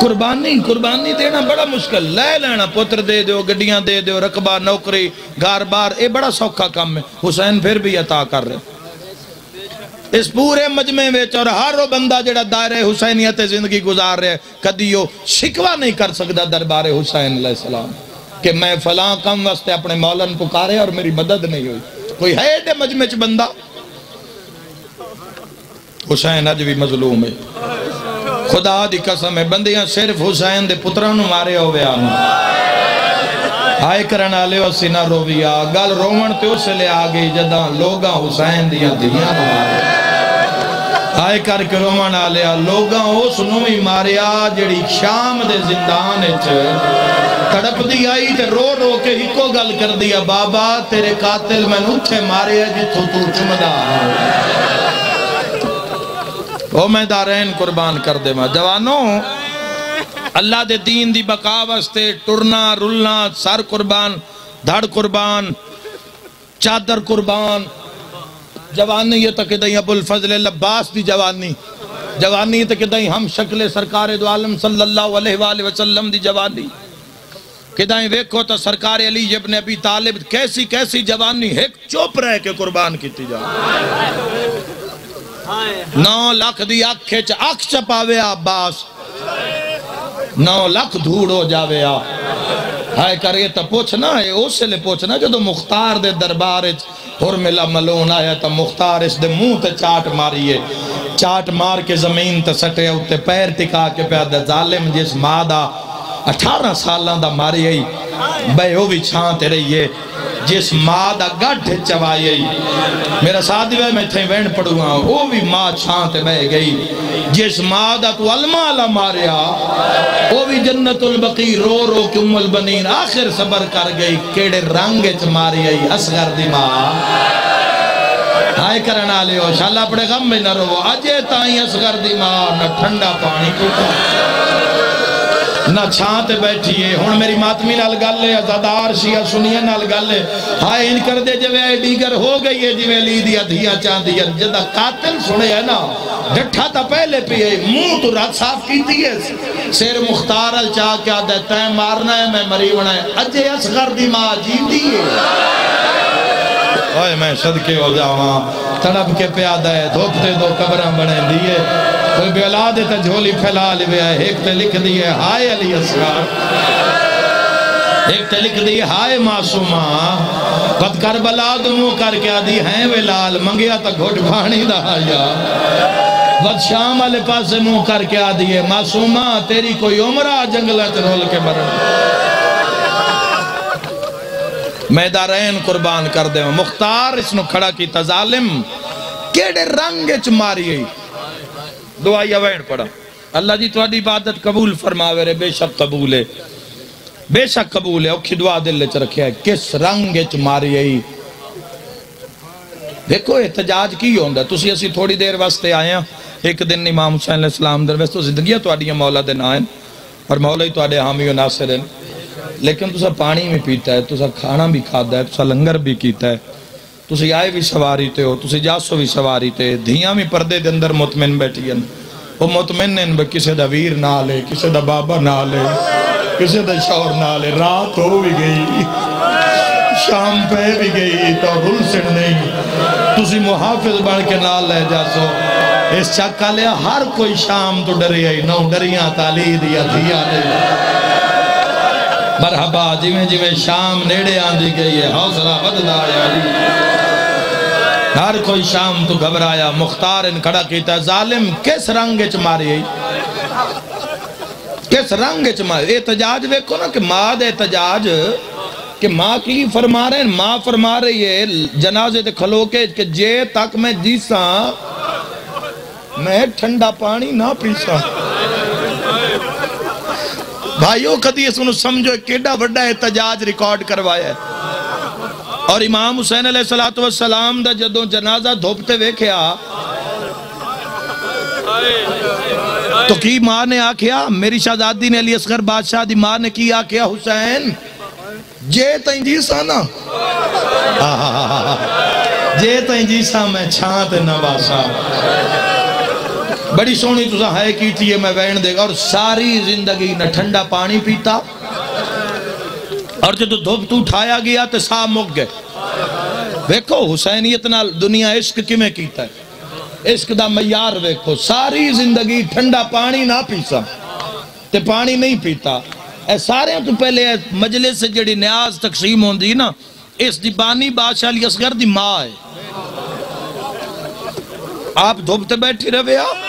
قربانی دینا بڑا مشکل، لے لینا پتر دے دیو گڈیاں دے دیو رقبہ نوکری گار بار، اے بڑا سوکھا کام ہے، حسین پھر بھی عطا کر رہے اس پورے مجمع ویچ، اور ہر وہ بندہ جڑا دائرہ حسینیت زندگی گزار رہے کدیو شکوہ نہیں کر سکتا دربار حسین علیہ السلام کہ میں فلاں کم واسطے اپنے مولانا پکارے اور میری مدد نہیں ہوئی، کوئی ہے دے مجمع چ بندہ؟ حسین اج بھی مظلوم ہے، خدا دی قسم ہے بندیاں صرف حسین دے پترانو مارے ہوئے آنو آئے کرن آلے ہو سینہ رویا گل رومن تے اسے لے آگئی جداں لوگاں حسین دیا دیاں مارے آئے کر کے رومن آلے لوگاں اس نوی ماریا جڑی شام دے زندان تڑپ دی آئی تے رو رو کے ہی کو گل کر دیا بابا تیرے قاتل میں نوٹھے مارے جتھو تو چمدہ او میں دارین قربان کر دے ماں جوانوں اللہ دے دین دی بقا واسطے ٹرنا رلنا سر قربان دھڑ قربان چادر قربان جوانی یہ تک دیں ابو الفضل لباس دی جوانی تک دیں ہم شکل سرکار دو عالم صلی اللہ علیہ وآلہ وسلم دی جوانی کہ دائیں ویکھو تا سرکار علی ابن ابی طالب کیسی کیسی جوانی ایک چوپ رہ کے قربان کی جا 9 لاکھ دی آنکھ چپاوے عباس 9 لاکھ دھوڑ ہو جاوے ہائے کرے تا پوچھنا ہے اس سے لے پوچھنا جدو مختار دے دربارج حرملہ ملون آیا تا مختار اس دے منہ تے چاٹ ماریے چاٹ مار کے زمین تے سٹے ہوتے پیر ٹکا کے پیادہ ظالم جس مادہ 18 سالان دا ماری آئی بے ہو بھی چھانتے رہیے جس ماں دا گڑھ چوائی آئی میرا ساتھ بھی میں تھے وین پڑھوں گا وہ بھی ماں چھانتے بے گئی جس ماں دا تو علمہ ماریا وہ بھی جنت البقی رو رو کی ام البنین آخر صبر کر گئی کیڑے رنگے چ ماری آئی اصغر دی ماں ہائے کرنا لے ہو شاءاللہ اپنے غم میں نہ رو آجے تائیں اصغر دی ماں نہ ٹھنڈا پانی پیتا نہ چھانتے بیٹھیے ہون میری ماتمی نال گل ہے ازادار شیعہ سنیہ نال گل ہے ہائے ان کر دے جوے ڈیگر ہو گئی ہے جوے لی دیا دھیا چاندی ہے جدہ قاتل سنے ہے نا ڈٹھا تا پہلے پیئے منہ تو رات صاف کی دیئے سیر مختار الچاہ کیا دے تین مارنا ہے میں مریونا ہے اجے اصغر دی ماں جیب دیئے اوہ میں صدقے ہو جاواں تڑپ کے پیادہ ہے دھوپتے دو قبرہ بڑھیں دیئے کوئی بے اولاد تا جھولی پھیلا لیوے ہے ایک تے لکھ دیئے ہائے علی اصغر ایک تے لکھ دیئے ہائے معصومہ قد کربلا دمو کر کے آدھی ہیں وے لال منگیا تا گھٹ بھانی دا یا ود شام والے پاس سے منہ کر کے آدھی ہے معصومہ تیری کوئی عمرہ جنگلہ رول کے مرن میدارین قربان کر دے مختار اس نے کھڑا کی تظالم کیڑے رنگ اچ ماری ہے دعائی اوین پڑا اللہ جی تو آدھی عبادت قبول فرماوے رہے بے شک قبول ہے بے شک قبول ہے اوکھی دعا دل چ رکھے ہے کس رنگ اچ ماری ہے دیکھو احتجاج کی ہوندہ تسی اسی تھوڑی دیر واسطے آئے ہیں ایک دن امام حسین علیہ السلام در ویسے تو زندگیاں تو آڈیاں مولا دن آئیں اور مولا ہی تو آڈے حامی و ناصر ہیں لیکن تسا پانی بھی پیتا ہے تسا کھانا بھی کھادا ہے تسا لنگر بھی کیتا ہے تسی آئے بھی سواری تے ہو تسی جاسو بھی سواری تے دھیاں بھی پردے دے اندر مطمئن بیٹھی ہیں وہ مطمئن ہیں کسے دا ویر نہ لے کسے دا بابا نہ لے کسے دا شور نہ لے رات ہو بھی گئی شام پہ بھی گئی تو رل سڑ نہیں تسی محافظ بڑھ کے نال لے جاسو اس چکا لیا ہر کوئی شام تو ڈری آئی نو ڈریاں تالی دیا دیا نہیں مرحبا جویں جویں شام نیڑے آندھی گئی ہے حوصلہ بدلا آیا ہر کوئی شام تو گھبرایا مختار ان کھڑا کیتا ہے ظالم کس رنگ اچ ماری ہے کس رنگ اچ ماری احتجاج ویکھو نا کہ ماں دے احتجاج کہ ماں کی فرما رہے ہیں ماں فرما رہی ہے جنازے تے کھلو کے کہ جے تک میں جیسا میں ٹھنڈا پانی نہ پیسا بھائیوں کدی اس انہوں سمجھو کیڑا بڑا احتجاج ریکارڈ کروایا ہے اور امام حسین علیہ السلام دا جدوں جنازہ دھوپتے ویکھیا تو کی ماں نے آکھیا میری شہزادی نے علی اصغر بادشاہ دی ماں نے کی آکھیا حسین جے تائیں جیسا نا جے تائیں جیسا میں چھانت نواسا بڑی سونی تُسا ہے کی تھی میں وین دے گا اور ساری زندگی نہ ٹھنڈا پانی پیتا اور جب دھوپ تو اٹھایا گیا تو ساہ مک گئے ویکھو حسینیت نہ دنیا عشق کی میں کیتا ہے عشق دا معیار ویکھو ساری زندگی ٹھنڈا پانی نہ پیسا تے پانی نہیں پیتا اے سارے تو پہلے مجلس سے جڑی نیاز تقسیم ہوندی نا اس دی بانی بادشاہ علی اصغر دی ماں ہے آپ دھوپتے بیٹھی رہے آپ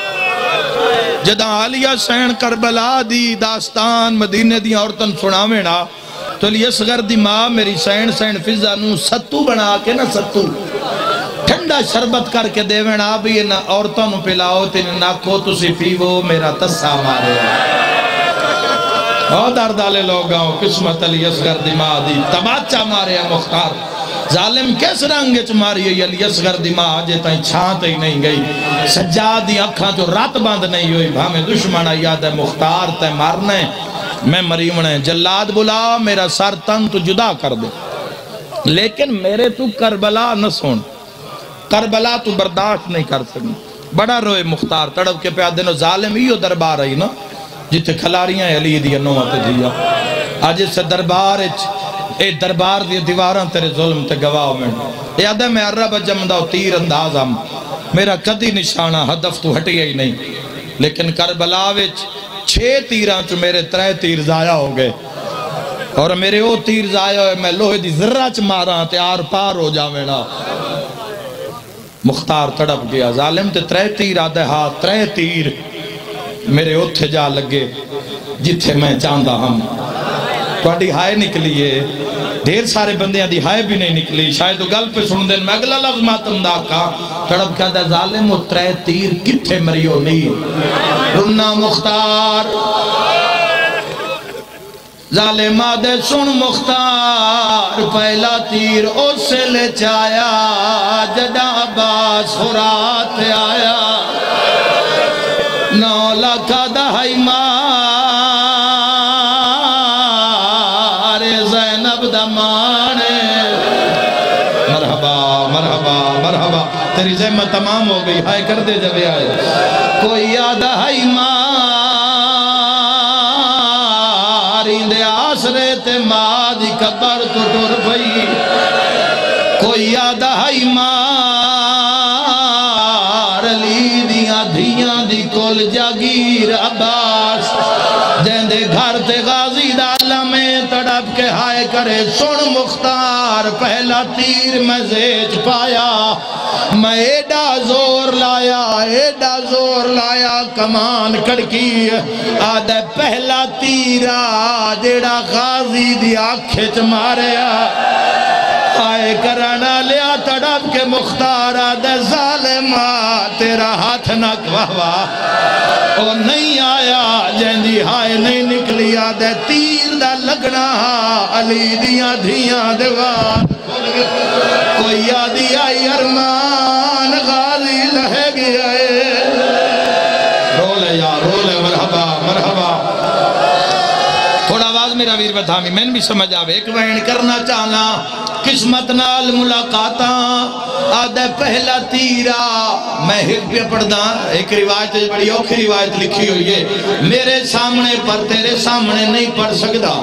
جدہ علیہ حسین کربلا دی داستان مدینے دی عورتن سناویں نا تو علی اصغر دی ماں میری سین فضا نو ستو بنا کے نا ستو ٹھنڈا شربت کر کے دیویں نا بھی یہ عورتوں نو پلاؤ تین ناکو تسی پیو میرا تسا مارے اور دردالے لوگاں قسمت علی اصغر دی ماں دی تباچہ مارے مختار ظالم کس رنگ اچ ماری ہے علی اصغر دی ماں آجے تائیں چھانت ہی نہیں گئی سجاد دی اکھاں تو رات باندھ نہیں ہوئی بھامیں دشمنہ یاد ہے مختار تے مارنے میں مریمنے جلاد بلا میرا سر تن تو جدا کر دے لیکن میرے تو کربلا نہ سن کربلا تو برداشت نہیں کر سکیں بڑا روئے مختار تڑپ کے پیاد دینو ظالم ہی ہو دربار رہی نا جتے کھلاریاں علی دیا نوات دیا آج اس دربار اے دربار دی دیواراں تیرے ظلم تے گواہ میں یاد ہے میں عرب جمدہ تیر اندازم میرا کدی نشانہ ہدف تو ہٹیا ہی نہیں لیکن کربلا وچ 6 تیراں چو میرے 3 تیر ضائع ہو گئے اور میرے وہ تیر ضائع ہوئے میں لوہے دی ذرہ چ ماراں تے آر پار ہو جاوینا مختار تڑپ گیا ظالم تے 3 تیر آدھے ہاتھ 3 تیر میرے اتھے جا لگے جتھے میں چاندہ ہم تو اڈی ہائے نکلیے دیر سارے بندیاں دی ہائے بھی نہیں نکلی شاید گل پہ سن دیں میں اگلا لفظ ماتم دا کا تڑپ کہا دا ظالم و 3 تیر کتھے مریو نہیں رنہ مختار ظالم آدھے سن مختار پہلا تیر اس سے لے چایا جدہ عباس خورات آیا 9 لکھا دہائی مارے زینب دمانے مرحبا مرحبا مرحبا تیری زحمت تمام ہو گئی ہائے کر دے جب آئے کوئی آدھائی مارین آسرے تے ماں دی کبر تو ٹر بھئی کوئی آدھائی مار علی دیاں دھیاں دی کول جاگیر عباس جہندے گھر تے غازی ڈالا میں تڑا تڑپ کے ہائے کرے سن مختار پہلا تیر میں زیج پایا میں ایڈا زور لایا کمان کڑکی آدھے پہلا تیرا جیڑا غازی دی آنکھیں ماریا آئے کرانا لیا تڑپ کے مختار آدھے ظالمہ تیرا ہاتھ نہ کھوا او نہیں آیا جیندی ہائے نہیں نکلی آدھے تیر دا لگنا علی دیاں دھیاں دیوار کوئی یادی آئی ارمان غازی لہے گیا رولے یا رولے مرحبا مرحبا تھوڑا آواز میرا ویر بتامی میں بھی سمجھ آوے ایک وین کرنا چاہنا قسمت نال ملاقاتاں آدھے پہلا تیرا میں ایک پہ پڑھ دا ایک روایت بڑی اوکھی روایت لکھی ہوئی ہے میرے سامنے پر تیرے سامنے نہیں پڑھ سکتا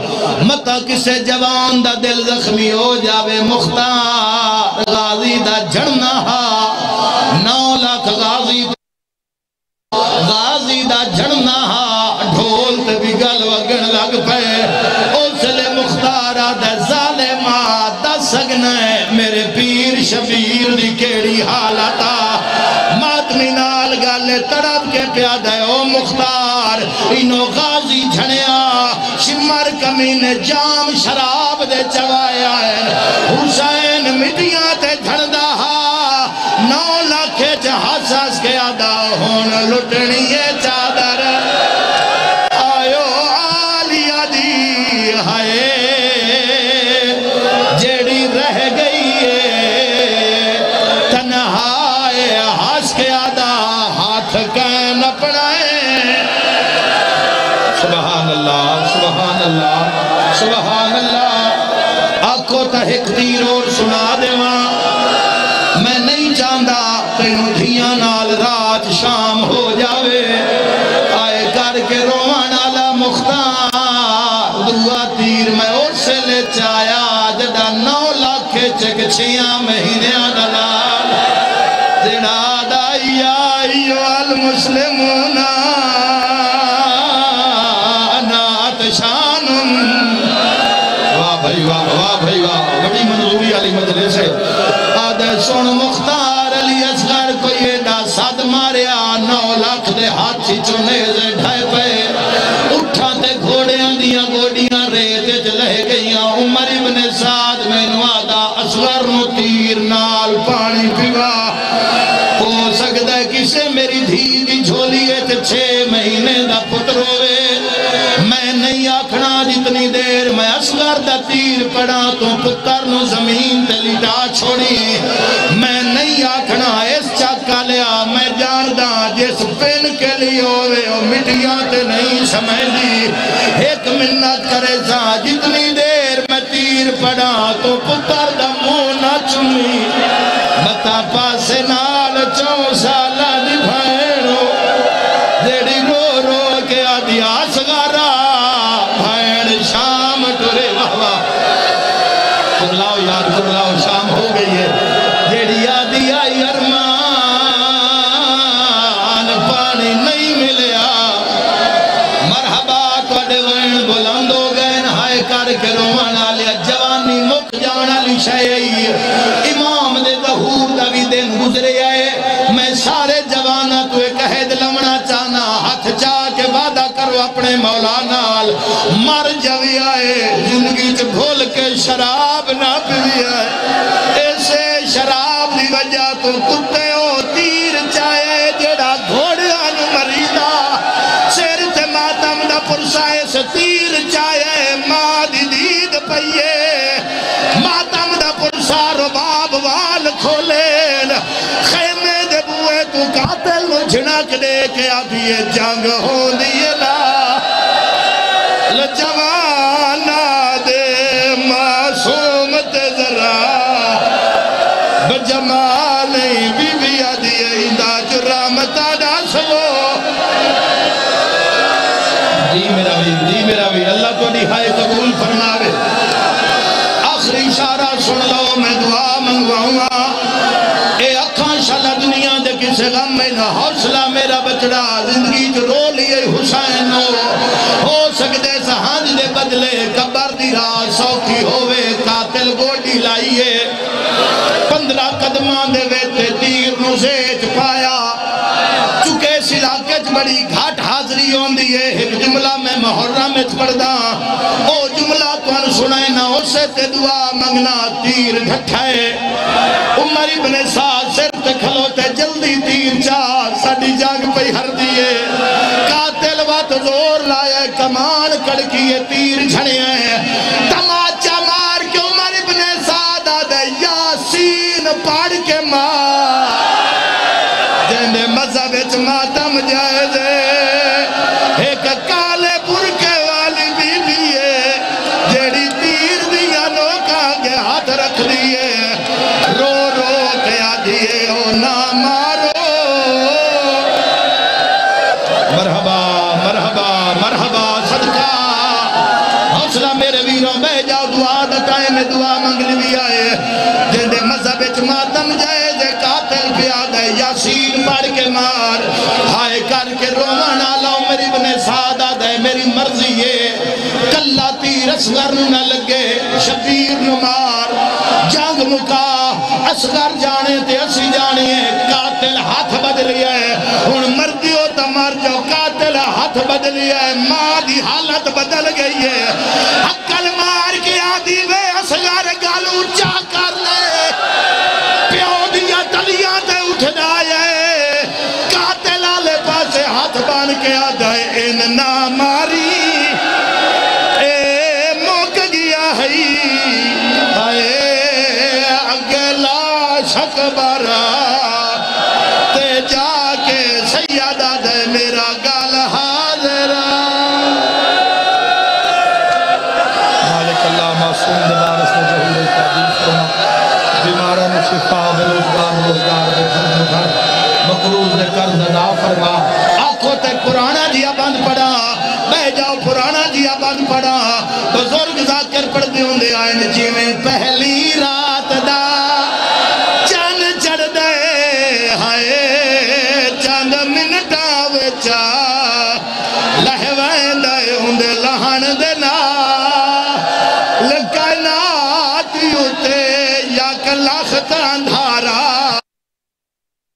متا کسے جوان دا دل زخمی ہو جاوے مختار غازی دا جھڑنا 9 لاکھ غازی دا جھڑنا ڈھول تے بھی گل وگن لگ پے اس لئے مختار آدھے ظالمہ دس سگنا ہے میرے پیر شبیر دی کیڑی حالتا ماتمی نال گالے تڑپ کے پیادہ ہے او مختار انہو غازی جھڑیا شمر کمین جام شراب دے چوایا ہے حسین مٹیاں تے جھڑ دا 9 لاکھ حساس کے آدھا ہون لٹنی ہے چادر آیو آلیا دی ہائے جیڑی رہ گئی ہے تنہائے ہاس کے آدھا ہاتھ کین اپنائے سبحان اللہ سبحان اللہ سبحان اللہ آنکھوں تا ایک تیر اور سنا دے ماں میں نہیں جاندہ تینوں دھیاں نال رات شام ہو جاوے آئے کر کے روان آلا مختار دعا تیر میں اس سے لے چایا جدہ 9 لاکھ چک 6 مہینے آدھلال زیڑا دائی آئی والمسلمون نات شانم واہ بھائی واہ بڑی منظوری علی مجلس ہے آدھے سن مختار علی اصغر کو یہ دا صد ماریا 9 لاکھ دے ہاتھی چونیزے ڈھائے پہ اٹھا تے گھوڑیاں دیاں گوڑیاں ریتے چلے گئیاں عمر ابن سعد میں نوادہ اصغر نو تیر نال پانی پیوا ہو سکتا ہے کسے میری دھی دی جھولیے تے 6 مہینے دا پتر ہوئے میں نہیں آکھنا جتنی دیر میں اصغر دا تیر پڑا تو پتر نو زمین تے لٹا چھوڑی میں نہیں آکھنا اس چاکا لیا میں جاندہ جس پین کے لیے ہوئے وہ مٹیاں تے نہیں سمجھ دی ایک منت کرے سا جتنی دیر میں تیر پڑا تو پتر دا منہ نہ چمی بتا پاسے نال 4 سالہ دی بھائنو دیڑی رو رو کے آدھی آسگارا بھائن شام ٹورے واہ کرلاؤ یار کرلاؤ شام ہو گئی ہے دیڑی آدھی آئی ارمان پانی نہیں ملیا مرحبا توڑے وین بلند ہو گئے ہائے کر کے روانا لیا جوانی مک جانا لی شائی امام دے ظہور دا بھی دن گزرے آئے میں سارے جوانا تو ایک عہد لمنا چاہنا ہاتھ چاہ کے وعدہ کرو اپنے مولا نال مر جوی آئے زندگی چ بھول کے شراب نہ پی آئے ایسے شراب دی وجہ تو کتے ہو تیر چاہے جڑا گھوڑیاں نو مریدہ سیر تے ماتم دا پرسائے سے تیر چاہے ماں دی دید پئیے ماتم دا پرسا رباب وال کھولین خیمے دے بوئے تو قاتل نو جھنک دے کے ابھی یہ جنگ ہو دیئے نا لجوانا دے معصوم تے ذرا بجمال بی بی آدھی دا جرامتا دا سلو جی میرا بھی اللہ تو نہائے قبول فرماوے آخری اشارہ سن لو میں دعا منگواؤں گا اے اکھاں شالا دنیا دے کسے غم میں نہ حوصلہ میرا بچڑا زندگی جو رو لیے حسین ہو سکتے سہانج دے بدلے قبر دی دی راہ سوکھی ہوئے قاتل گوڑی لائیے 15 قدمان دے ویتے تیر نو زیچ پایا چکے اس علاقے بڑی گھاٹ حاضری ہون دیئے ایک جملہ میں محرم پڑھدا او جملہ تو ان سنائے نہ اسے تے دعا منگنا تیر ڈھٹھائے عمر ابن سعد سر تے کھلوتے جلدی تیر چار ساڑی جاگ پہ ہر دیئے قاتل وات زور لائے کمان کڑکیے تیر جھڑے ہیں تماچا مار کے عمر ابن سعد آدھے یاسین پاڑ کے مار جنہیں مذہب اچ ماتم جائزے ایک کالے برکے والی بی بیے جیڑی تیر دیا نوکا کے ہاتھ رکھ دیئے رو رو کے آدھیے او نہ مارو مرحبا مرحبا مرحبا صدقہ حوصلہ میرے ویروں بے جاؤ دعا دتائیں میں دعا منگلی بھی آئے جنہیں مذہب اچ ماتم جائزے قاتل پہ آدھے یاسین پڑھ کے مار ہائے کر کے رومان آلاؤ میری بن سعد آدھے میری مرضی ہے کلہ تیر اصغر نہ لگے شبیر نہ مار جنگ مکا اصغر جانے تے اسی جانے قاتل ہاتھ بدلیا ہے ان مردیوں تا مر جاؤ قاتل ہاتھ بدلیا ہے ماں دی حالت بدل گئی ہے حقل مار کے آدھی وے اصغر گالو چا کر لے پیو دیا تلیاں تے اٹھ جائے قاتل آلے پاسے ہاتھ بان کے آدھائے ان نہ ماری اے موک گیا ہے اگلا شک بارا تے جا کے سیادہ دے میرا گال حاضرہ مالک اللہ معصوم دبارس نے جہور تعدیف کرنا بیماران شفا بروزگار روزگار بکھر مقروض دے قرض ادا فرما آنکھوں تے پرانا جیا بند پڑا بہ جاؤ پرانا جیا بند پڑا بزرگ ذاکر پڑھ دے ہوں دے آئین جی میں پہلی رات دا چند چڑھ دے ہائے چند منٹا وچا لہوائن دے ہوں دے لہن دے نا لکائنات یوتے یا کلاخت اندھارا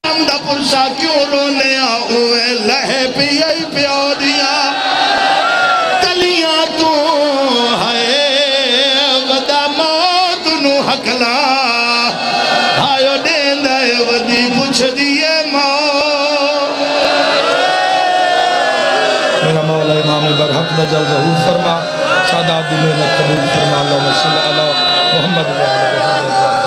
دا پرسا کیوں رونے آئے لہے پیئی پیو دیا تلیاں تو ہے ودا موت نو حقلا آئیو دین دائے ودی پوچھ دیئے موت میرا مولا امام برحق نجل ظہور فرما سادہ دلے میں قبول فرما اللہ صلی اللہ محمد